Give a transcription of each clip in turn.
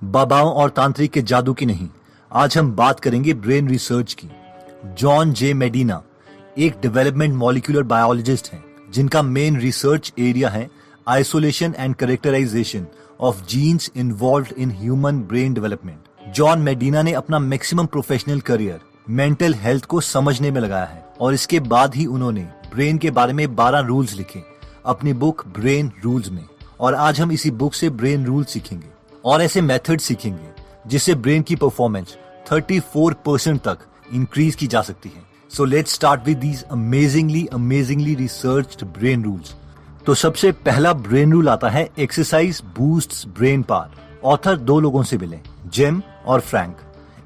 बाबाओं और तांत्रिक के जादू की नहीं, आज हम बात करेंगे ब्रेन रिसर्च की। जॉन जे मेडिना एक डेवलपमेंट मॉलिक्यूलर बायोलॉजिस्ट हैं जिनका मेन रिसर्च एरिया है isolation and characterization of genes involved in human brain development. John Medina ने अपना maximum professional career mental health को समझने में लगाया है और इसके बाद ही उन्होंने ब्रेन के बारे में 12 रूल्स लिखे अपनी बुक ब्रेन रूल्स में। और आज हम इसी बुक से ब्रेन रूल सीखेंगे और ऐसे मेथड सीखेंगे जिससे ब्रेन की परफॉर्मेंस 34% तक इंक्रीज की जा सकती है। So let's start with these amazingly researched brain rules. तो सबसे पहला ब्रेन रूल आता है exercise boosts brain power. Author 2 लोगों से मिले, जिम और फ्रैंक।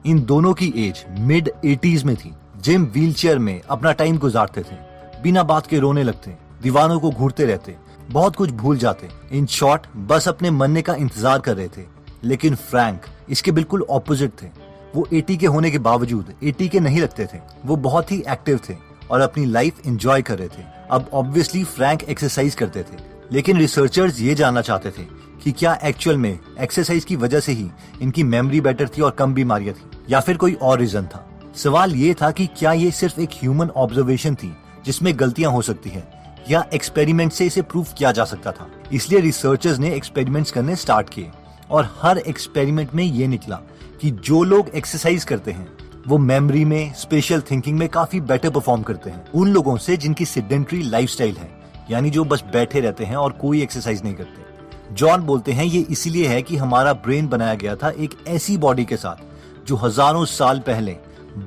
इन दोनों की एज मिड 80s में थी। जिम व्हीलचेयर में अपना टाइम गुजारते थे, बिना बात के रोने लगते, दीवानों को घूरते रहते, बहुत कुछ भूल जाते। इन शॉर्ट बस अपने मरने का इंतजार कर रहे थे। लेकिन फ्रैंक इसके बिल्कुल ऑपोजिट थे। वो 80 के होने के बावजूद 80 के नहीं लगते थे। वो बहुत ही एक्टिव थे और अपनी लाइफ एंजॉय कर रहे थे। अब ऑब्वियसली फ्रैंक एक्सरसाइज करते थे, लेकिन रिसर्चर्स ये जानना चाहते थे कि क्या एक्चुअल में एक्सरसाइज की वजह से ही इनकी मेमोरी बेटर थी और कम बीमारियां थी, या फिर कोई और रीजन था। सवाल ये था कि क्या ये सिर्फ एक ह्यूमन ऑब्जर्वेशन थी जिसमें गलतियां हो सकती है, या एक्सपेरिमेंट से इसे प्रूव किया जा सकता था। इसलिए रिसर्चर्स ने एक्सपेरिमेंट्स करने स्टार्ट किए और हर एक्सपेरिमेंट में ये निकला कि जो लोग एक्सरसाइज करते हैं वो मेमोरी में, स्पेशल थिंकिंग में काफी बेटर परफॉर्म करते हैं उन लोगों से जिनकी सेडेंटरी लाइफस्टाइल है, यानी जो बस बैठे रहते हैं और कोई एक्सरसाइज नहीं करते। जॉन बोलते हैं ये इसलिए है कि हमारा ब्रेन बनाया गया था एक ऐसी बॉडी के साथ जो हजारों साल पहले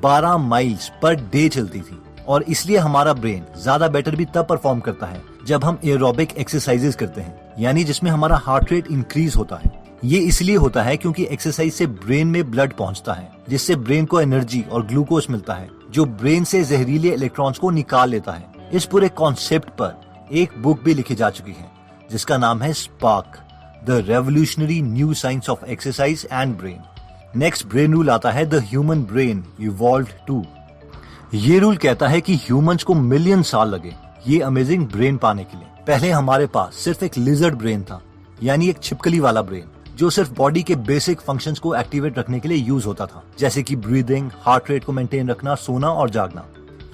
12 माइल्स पर डे चलती थी, और इसलिए हमारा ब्रेन ज्यादा बेटर भी तब परफॉर्म करता है जब हम एरोबिक एक्सरसाइजेस करते हैं, यानी जिसमें हमारा हार्ट रेट इंक्रीज होता है। ये इसलिए होता है क्योंकि एक्सरसाइज से ब्रेन में ब्लड पहुंचता है, जिससे ब्रेन को एनर्जी और ग्लूकोज मिलता है जो ब्रेन से जहरीले इलेक्ट्रॉन्स को निकाल लेता है। इस पूरे कॉन्सेप्ट पर एक बुक भी लिखी जा चुकी है जिसका नाम है Spark, the revolutionary new science of exercise and brain. Next brain rule आता है the human brain evolved too. ये रूल कहता है कि ह्यूमंस को मिलियन साल लगे ये अमेजिंग ब्रेन पाने के लिए। पहले हमारे पास सिर्फ एक लिजर्ड ब्रेन था, यानी एक छिपकली वाला ब्रेन जो सिर्फ बॉडी के बेसिक फंक्शंस को एक्टिवेट रखने के लिए यूज होता था, जैसे कि ब्रीदिंग, हार्ट रेट को मेंटेन रखना, सोना और जागना।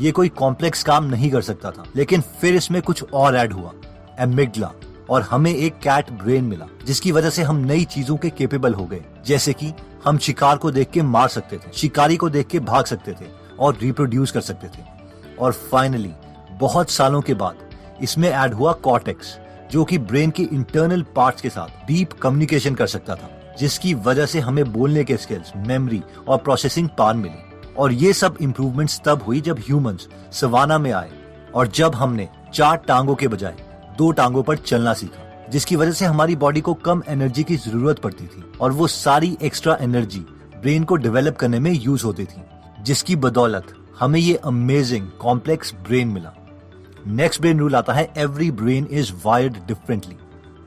ये कोई कॉम्प्लेक्स काम नहीं कर सकता था। लेकिन फिर इसमें कुछ और ऐड हुआ, एमिगडला, और हमें एक कैट ब्रेन मिला जिसकी वजह से हम नई चीजों के केपेबल हो गए, जैसे कि हम शिकार को देख के मार सकते थे, शिकारी को देख के भाग सकते थे और रिप्रोड्यूस कर सकते थे। और फाइनली बहुत सालों के बाद इसमें ऐड हुआ कॉर्टेक्स, जो कि ब्रेन के इंटरनल पार्ट्स के साथ डीप कम्युनिकेशन कर सकता था, जिसकी वजह से हमें बोलने के स्किल्स, मेमोरी और प्रोसेसिंग पावर मिली। और ये सब इम्प्रूवमेंट्स तब हुई जब ह्यूमंस सवाना में आए और जब हमने 4 टांगों के बजाय 2 टांगों पर चलना सीखा, जिसकी वजह से हमारी बॉडी को कम एनर्जी की जरूरत पड़ती थी और वो सारी एक्स्ट्रा एनर्जी ब्रेन को डेवलप करने में यूज होती थी, जिसकी बदौलत हमें ये अमेजिंग कॉम्प्लेक्स ब्रेन मिला। नेक्स्ट ब्रेन रूल आता है every brain is wired differently.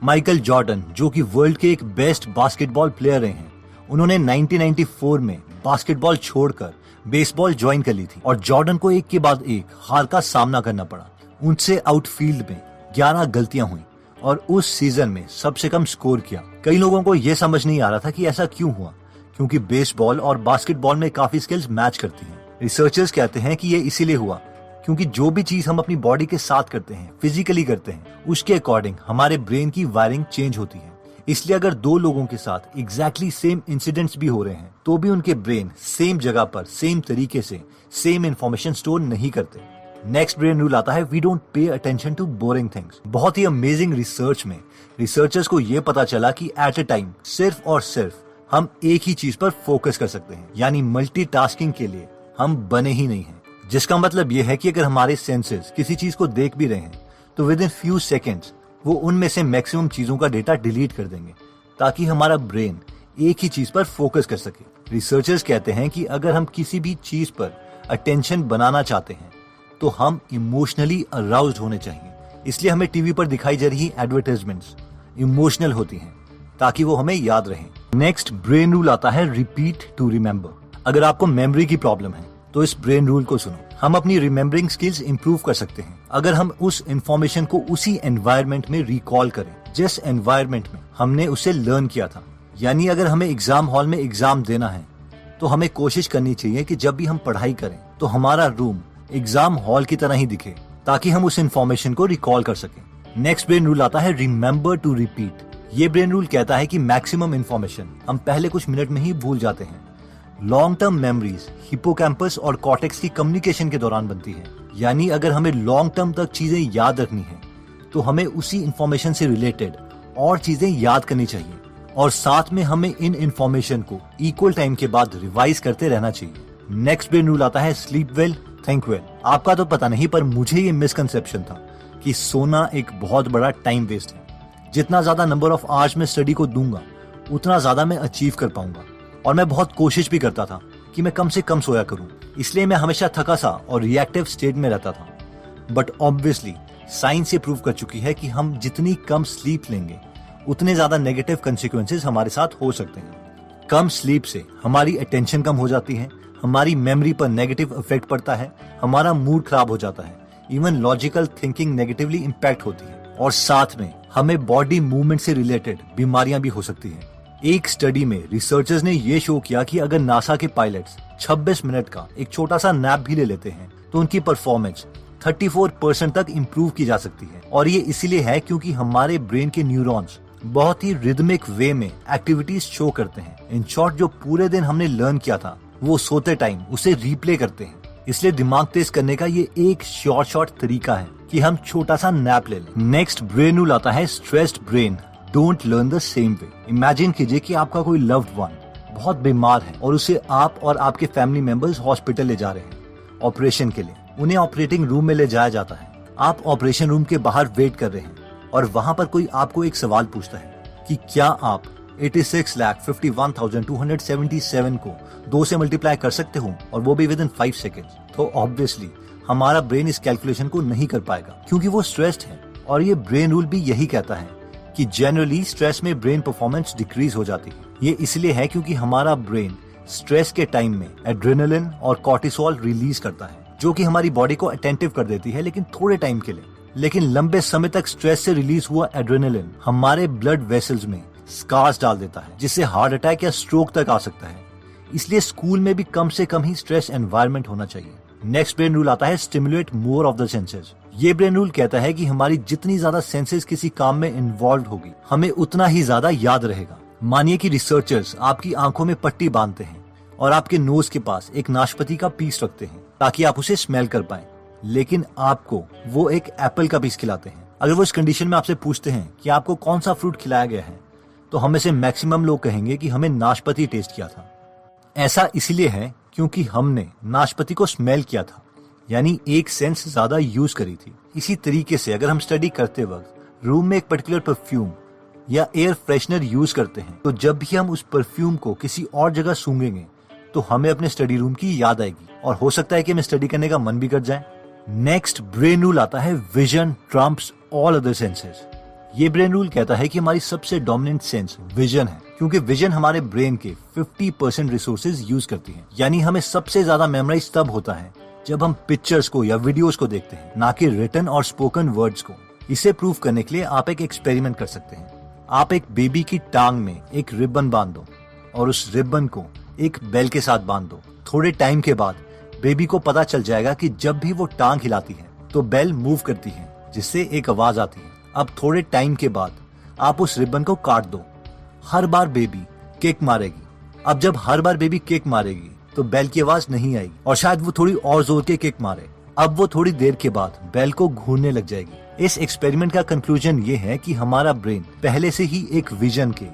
Michael Jordan, जो कि वर्ल्ड के एक बेस्ट बास्केटबॉल प्लेयर रहे हैं, उन्होंने 1994 में बास्केटबॉल छोड़कर बेसबॉल ज्वाइन कर ली थी और जॉर्डन को एक के बाद एक हार का सामना करना पड़ा। उनसे आउटफील्ड में 11 गलतियां हुई और उस सीजन में सबसे कम स्कोर किया। कई लोगों को यह समझ नहीं आ रहा था कि ऐसा क्यों हुआ, क्योंकि बेसबॉल और बास्केटबॉल में काफी स्किल्स मैच करती हैं। रिसर्चर्स कहते हैं कि ये इसीलिए हुआ क्योंकि जो भी चीज हम अपनी बॉडी के साथ करते हैं, फिजिकली करते हैं, उसके अकॉर्डिंग हमारे ब्रेन की वायरिंग चेंज होती है। इसलिए अगर 2 लोगों के साथ एग्जैक्टली सेम इंसिडेंट्स भी हो रहे हैं तो भी उनके ब्रेन सेम जगह पर सेम तरीके से सेम इंफॉर्मेशन स्टोर नहीं करते। नेक्स्ट ब्रेन रूल आता है we don't pay attention to boring things. बहुत ही अमेजिंग रिसर्च में रिसर्चर्स को यह पता चला कि एट अ टाइम सिर्फ और सिर्फ हम एक ही चीज पर फोकस कर सकते हैं, यानी मल्टीटास्किंग के लिए हम बने ही नहीं हैं। जिसका मतलब यह है कि अगर हमारे सेंसेस किसी चीज को देख भी रहे हैं तो विद इन फ्यू सेकेंड्स वो उनमें से मैक्सिमम चीजों का डेटा डिलीट कर देंगे ताकि हमारा ब्रेन एक ही चीज पर फोकस कर सके। रिसर्चर्स कहते हैं कि अगर हम किसी भी चीज पर अटेंशन बनाना चाहते हैं तो हम इमोशनली अराउज्ड होने चाहिए। इसलिए हमें टीवी पर दिखाई जा रही एडवर्टाइजमेंट्स इमोशनल होती हैं ताकि वो हमें याद रहे। नेक्स्ट ब्रेन रूल आता है रिपीट टू रिमेम्बर। अगर आपको मेमोरी की प्रॉब्लम है तो इस ब्रेन रूल को सुनो। हम अपनी रिमेम्बरिंग स्किल्स इंप्रूव कर सकते हैं अगर हम उस इंफॉर्मेशन को उसी एनवायरनमेंट में रिकॉल करें जिस एनवायरनमेंट में हमने उसे लर्न किया था। यानी अगर हमें एग्जाम हॉल में एग्जाम देना है तो हमें कोशिश करनी चाहिए कि जब भी हम पढ़ाई करें तो हमारा रूम एग्जाम हॉल की तरह ही दिखे, ताकि हम उस इंफॉर्मेशन को रिकॉल कर सकें। नेक्स्ट ब्रेन रूल आता है रिमेंबर टू रिपीट। ये ब्रेन रूल कहता है कि मैक्सिमम इंफॉर्मेशन हम पहले कुछ मिनट में ही भूल जाते हैं। लॉन्ग टर्म मेमोरीज हिप्पोकैम्पस और कॉर्टेक्स की कम्युनिकेशन के दौरान बनती है। यानी अगर हमें लॉन्ग टर्म तक चीजें याद रखनी है तो हमें उसी इंफॉर्मेशन से रिलेटेड और चीजें याद करनी चाहिए, और साथ में हमें इन इंफॉर्मेशन को इक्वल टाइम के बाद रिवाइज करते रहना चाहिए। नेक्स्ट ब्रेन रूल आता है स्लीप वेल थिंक वेल। आपका तो पता नहीं, पर मुझे ये मिसकंसेप्शन था कि सोना एक बहुत बड़ा टाइम वेस्ट है। जितना ज्यादा नंबर ऑफ आवर्स में स्टडी को दूंगा उतना ज्यादा मैं अचीव कर पाऊंगा, और मैं बहुत कोशिश भी करता था कि मैं कम से कम सोया करूं। इसलिए मैं हमेशा थका सा और रिएक्टिव स्टेट में रहता था। बट ऑब्वियसली साइंस ये प्रूव कर चुकी है कि हम जितनी कम स्लीप लेंगे उतने ज्यादा नेगेटिव कंसिक्वेंसेस हमारे साथ हो सकते हैं। कम स्लीप से हमारी अटेंशन कम हो जाती है, हमारी मेमोरी पर नेगेटिव इफेक्ट पड़ता है, हमारा मूड खराब हो जाता है, even logical thinking negatively impact होती है, और साथ में हमें बॉडी मूवमेंट से रिलेटेड बीमारियां भी हो सकती हैं। एक स्टडी में रिसर्चर्स ने ये शो किया कि अगर नासा के पायलट्स 26 मिनट का एक छोटा सा नैप भी ले लेते हैं तो उनकी परफॉर्मेंस 34% तक इम्प्रूव की जा सकती है। और ये इसलिए है क्योंकि हमारे ब्रेन के न्यूरॉन्स बहुत ही रिदमिक वे में एक्टिविटीज शो करते हैं। इन शॉर्ट, जो पूरे दिन हमने लर्न किया था वो सोते टाइम उसे रिप्ले करते हैं। इसलिए दिमाग तेज करने का ये एक शॉर्ट तरीका है कि हम छोटा सा नैप ले लें। नेक्स्ट ब्रेन रूल आता है stressed brain don't learn the same way. Imagine कीजिए कि आपका कोई लव्ड वन बहुत बीमार है और उसे आप और आपके फैमिली मेंबर्स हॉस्पिटल ले जा रहे हैं ऑपरेशन के लिए। उन्हें ऑपरेटिंग रूम में ले जाया जाता है। आप ऑपरेशन रूम के बाहर वेट कर रहे हैं और वहां पर कोई आपको एक सवाल पूछता है कि क्या आप 86,51,277 को 2 से मल्टीप्लाई कर सकते हो, और वो भी विद इन 5 सेकेंड्स। तो ऑब्वियसली हमारा ब्रेन इस कैलकुलेशन को नहीं कर पाएगा क्योंकि वो स्ट्रेस्ड है। और ये ब्रेन रूल भी यही कहता है कि जनरली स्ट्रेस में ब्रेन परफॉर्मेंस डिक्रीज हो जाती है। ये इसलिए है क्योंकि हमारा ब्रेन स्ट्रेस के टाइम में एड्रेनालिन और कॉर्टिसोल रिलीज करता है, जो कि हमारी बॉडी को अटेंटिव कर देती है, लेकिन थोड़े टाइम के लिए। लेकिन लंबे समय तक स्ट्रेस से रिलीज हुआ एड्रेनालिन हमारे ब्लड वेसल्स में स्कार्स डाल देता है, जिससे हार्ट अटैक या स्ट्रोक तक आ सकता है। इसलिए स्कूल में भी कम से कम ही स्ट्रेस एनवायरनमेंट होना चाहिए। नेक्स्ट ब्रेन रूल आता है stimulate more of the senses. ये ब्रेन रूल कहता है कि हमारी जितनी ज्यादा सेंसेस किसी काम में इन्वॉल्व होगी, हमें उतना ही ज्यादा याद रहेगा। मानिए कि रिसर्चर्स आपकी आंखों में पट्टी बांधते हैं और आपके नोज के पास एक नाशपाती का पीस रखते हैं ताकि आप उसे स्मेल कर पाएं, लेकिन आपको वो एक एप्पल का पीस खिलाते हैं। अगर वो इस कंडीशन में आपसे पूछते हैं कि आपको कौन सा फ्रूट खिलाया गया है, तो हमें से मैक्सिमम लोग कहेंगे कि हमें नाशपाती टेस्ट किया था। ऐसा इसलिए है क्योंकि हमने नाशपाती को स्मेल किया था, यानी एक सेंस ज्यादा यूज करी थी। इसी तरीके से अगर हम स्टडी करते वक्त रूम में एक पर्टिकुलर परफ्यूम या एयर फ्रेशनर यूज करते हैं, तो जब भी हम उस परफ्यूम को किसी और जगह सूंघेंगे तो हमें अपने स्टडी रूम की याद आएगी, और हो सकता है कि हमें स्टडी करने का मन भी कर जाए। नेक्स्ट ब्रेन रूल आता है vision Trump's all other senses. ये ब्रेन रूल कहता है कि हमारी सबसे डोमिनेंट सेंस विजन है, क्योंकि विजन हमारे ब्रेन के 50% रिसोर्सेज यूज करती है। यानी हमें सबसे ज्यादा मेमोराइज तब होता है जब हम पिक्चर्स को या वीडियोस को देखते हैं, ना कि रिटन और स्पोकन वर्ड्स को। इसे प्रूव करने के लिए आप एक एक्सपेरिमेंट कर सकते हैं। आप एक बेबी की टांग में एक रिबन बांध दो और उस रिबन को एक बेल के साथ बांध दो। थोड़े टाइम के बाद बेबी को पता चल जाएगा कि जब भी वो टांग हिलाती है तो बेल मूव करती है, जिससे एक आवाज आती है। अब थोड़े टाइम के बाद आप उस रिबन को काट दो। हर बार बेबी किक मारेगी। अब जब हर बार बेबी किक मारेगी तो बेल की आवाज नहीं आएगी, और शायद वो थोड़ी और जोर के किक मारे। अब वो थोड़ी देर के बाद बेल को घूरने लग जाएगी। इस एक्सपेरिमेंट का कंक्लूजन ये है कि हमारा ब्रेन पहले से ही एक विजन के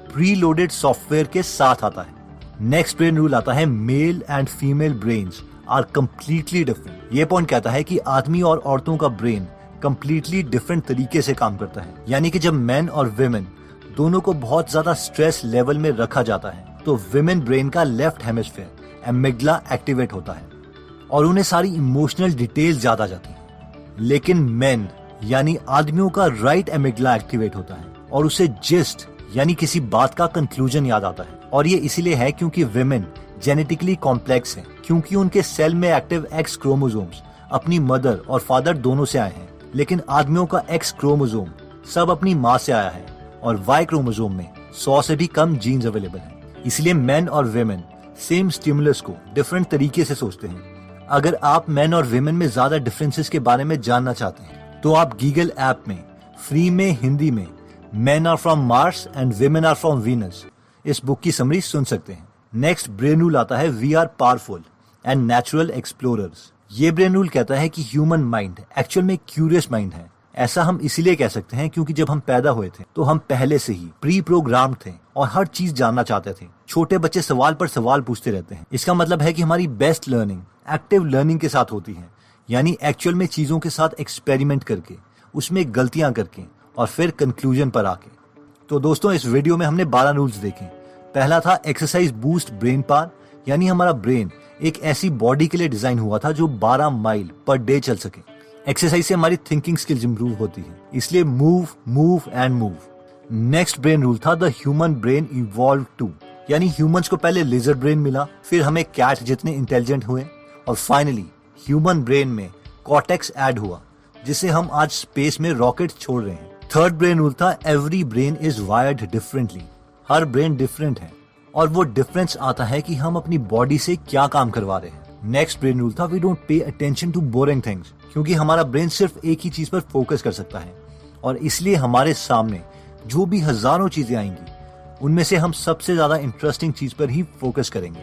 प्री लोडेड सॉफ्टवेयर के साथ आता है। नेक्स्ट ब्रेन रूल आता है male and female brains are completely different. ये पॉइंट कहता है कि आदमी और औरतों का ब्रेन कम्प्लीटली डिफरेंट तरीके से काम करता है। यानी कि जब मेन और विमेन दोनों को बहुत ज्यादा स्ट्रेस लेवल में रखा जाता है तो विमेन ब्रेन का लेफ्ट हेमिस्फीयर एमिग्डला एक्टिवेट होता है और उन्हें सारी इमोशनल डिटेल्स याद आ जाती है। लेकिन मेन यानी आदमियों का राइट एमिग्डला एक्टिवेट होता है और उसे जिस्ट यानी किसी बात का कंक्लूजन याद आता है। और ये इसीलिए है क्योंकि विमेन जेनेटिकली कॉम्प्लेक्स हैं, क्योंकि उनके सेल में एक्टिव एक्स क्रोमोसोम्स अपनी मदर और फादर दोनों से आए हैं। लेकिन आदमियों का एक्स क्रोमोसोम सब अपनी माँ से आया है और वाई क्रोमोसोम में 100 से भी कम जीन्स अवेलेबल हैं। इसलिए मेन और वेमेन सेम स्टिमुलस को डिफरेंट तरीके से सोचते हैं। अगर आप मेन और वेमेन में ज्यादा डिफरेंसेस के बारे में जानना चाहते हैं तो आप गीगल ऐप में फ्री में हिंदी में men are from Mars and women are from Venus इस बुक की समरी सुन सकते हैं। नेक्स्ट ब्रेन रूल आता है we are powerful and natural explorers. ये ब्रेन रूल कहता है कि ह्यूमन माइंड एक्चुअल में क्यूरियस माइंड है। ऐसा हम इसीलिए कह सकते हैं क्योंकि जब हम पैदा हुए थे तो हम पहले से ही प्री प्रोग्राम्ड थे और हर चीज जानना चाहते थे। छोटे बच्चे सवाल पर सवाल पूछते रहते हैं। इसका मतलब है कि हमारी बेस्ट लर्निंग एक्टिव लर्निंग के साथ होती है, यानी एक्चुअल में चीजों के साथ एक्सपेरिमेंट करके, उसमें गलतियां करके और फिर कंक्लूजन पर आके। तो दोस्तों, इस वीडियो में हमने 12 रूल्स देखे। पहला था एक्सरसाइज बूस्ट ब्रेन पावर, यानी हमारा ब्रेन एक ऐसी बॉडी के लिए डिजाइन हुआ था जो 12 माइल पर डे चल सके। एक्सरसाइज से हमारी थिंकिंग स्किल्स इंप्रूव होती है, इसलिए move move and move. Next brain rule था the human brain evolve too, यानी ह्यूमंस को पहले लिजर्ड ब्रेन मिला, फिर हमें कैट जितने इंटेलिजेंट हुए और फाइनली ह्यूमन ब्रेन में कॉर्टेक्स ऐड हुआ, जिसे हम आज स्पेस में रॉकेट छोड़ रहे हैं। थर्ड ब्रेन रूल था every brain is wired differently, her brain different है और वो डिफरेंस आता है कि हम अपनी बॉडी से क्या काम करवा रहे हैं। नेक्स्ट ब्रेन रूल था we don't pay attention to boring things, क्योंकि हमारा ब्रेन सिर्फ एक ही चीज पर फोकस कर सकता है और इसलिए हमारे सामने जो भी हजारों चीजें आएंगी उनमें से हम सबसे ज्यादा इंटरेस्टिंग चीज पर ही फोकस करेंगे।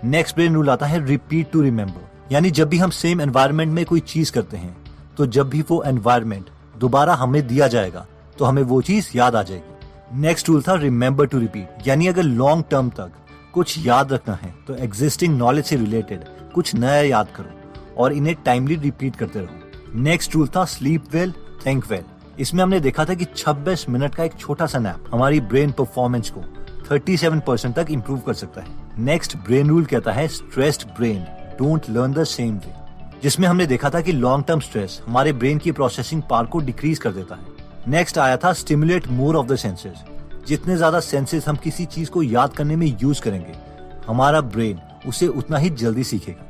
नेक्स्ट ब्रेन रूल आता है रिपीट टू रिमेम्बर, यानी जब भी हम सेम एनवायरनमेंट में कोई चीज करते हैं तो जब भी वो एनवायरनमेंट दोबारा हमें दिया जाएगा तो हमें वो चीज याद आ जाएगी। नेक्स्ट रूल था रिमेम्बर टू रिपीट, यानी अगर लॉन्ग टर्म तक कुछ याद रखना है तो एग्जिस्टिंग नॉलेज से रिलेटेड कुछ नया याद करो और इन्हें टाइमली रिपीट करते रहो। नेक्स्ट रूल था स्लीप वेल थिंक वेल। इसमें हमने देखा था कि 26 मिनट का एक छोटा सा नैप हमारी ब्रेन परफॉर्मेंस को 37% तक इंप्रूव कर सकता है। नेक्स्ट ब्रेन रूल कहता है stressed brain don't learn the same way, जिसमें हमने देखा था कि लॉन्ग टर्म स्ट्रेस हमारे ब्रेन की प्रोसेसिंग पावर को डिक्रीज कर देता है। नेक्स्ट आया था stimulate more of the senses, जितने ज्यादा सेंसेस हम किसी चीज को याद करने में यूज करेंगे हमारा ब्रेन उसे उतना ही जल्दी सीखेगा।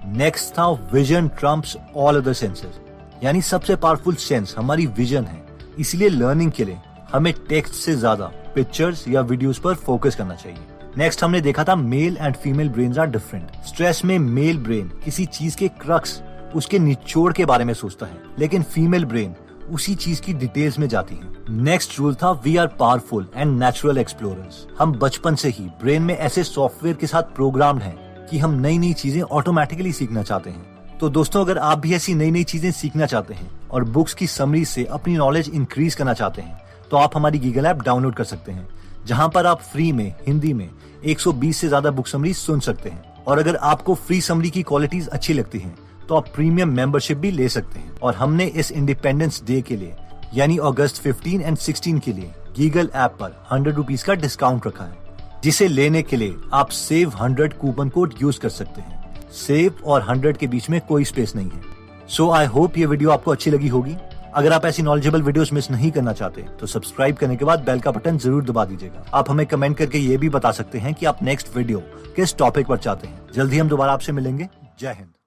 नेक्स्ट था vision Trump's all other senses, यानी सबसे पावरफुल सेंस हमारी विजन है, इसलिए लर्निंग के लिए हमें टेक्स्ट से ज्यादा पिक्चर्स या वीडियोस पर फोकस करना चाहिए। नेक्स्ट हमने देखा था male and female brains are different. Stress में मेल ब्रेन किसी चीज के क्रक्स, उसके निचोड़ के बारे में सोचता है, लेकिन फीमेल ब्रेन उसी चीज की डिटेल्स में जाती है। नेक्स्ट रूल था we are powerful and natural explorers. हम बचपन से ही ब्रेन में ऐसे सॉफ्टवेयर के साथ प्रोग्राम्ड हैं कि हम नई नई चीजें ऑटोमेटिकली सीखना चाहते हैं। तो दोस्तों, अगर आप भी ऐसी नई नई चीजें सीखना चाहते हैं और बुक्स की समरी से अपनी नॉलेज इंक्रीज करना चाहते हैं तो आप हमारी गीगल ऐप डाउनलोड कर सकते हैं, जहां पर आप फ्री में हिंदी में 120 से ज्यादा बुक समरी सुन सकते हैं। और अगर आपको फ्री समरी की क्वालिटीज अच्छी लगती हैं तो आप प्रीमियम मेंबरशिप भी ले सकते हैं। और हमने इस इंडिपेंडेंस डे के लिए यानी अगस्त 15 एंड 16 के लिए गीगल ऐप पर 100 रुपीज का डिस्काउंट रखा है, जिसे लेने के लिए आप सेव 100 कूपन कोड यूज कर सकते हैं। सेव और 100 के बीच में कोई स्पेस नहीं है। सो आई होप ये वीडियो आपको अच्छी लगी होगी। अगर आप ऐसी नॉलेजेबल वीडियोस मिस नहीं करना चाहते तो सब्सक्राइब करने के बाद बेल का बटन जरूर दबा दीजिएगा। आप हमें कमेंट करके ये भी बता सकते हैं कि आप नेक्स्ट वीडियो किस टॉपिक पर चाहते हैं। जल्दी हम दोबारा आपसे मिलेंगे। जय हिंद।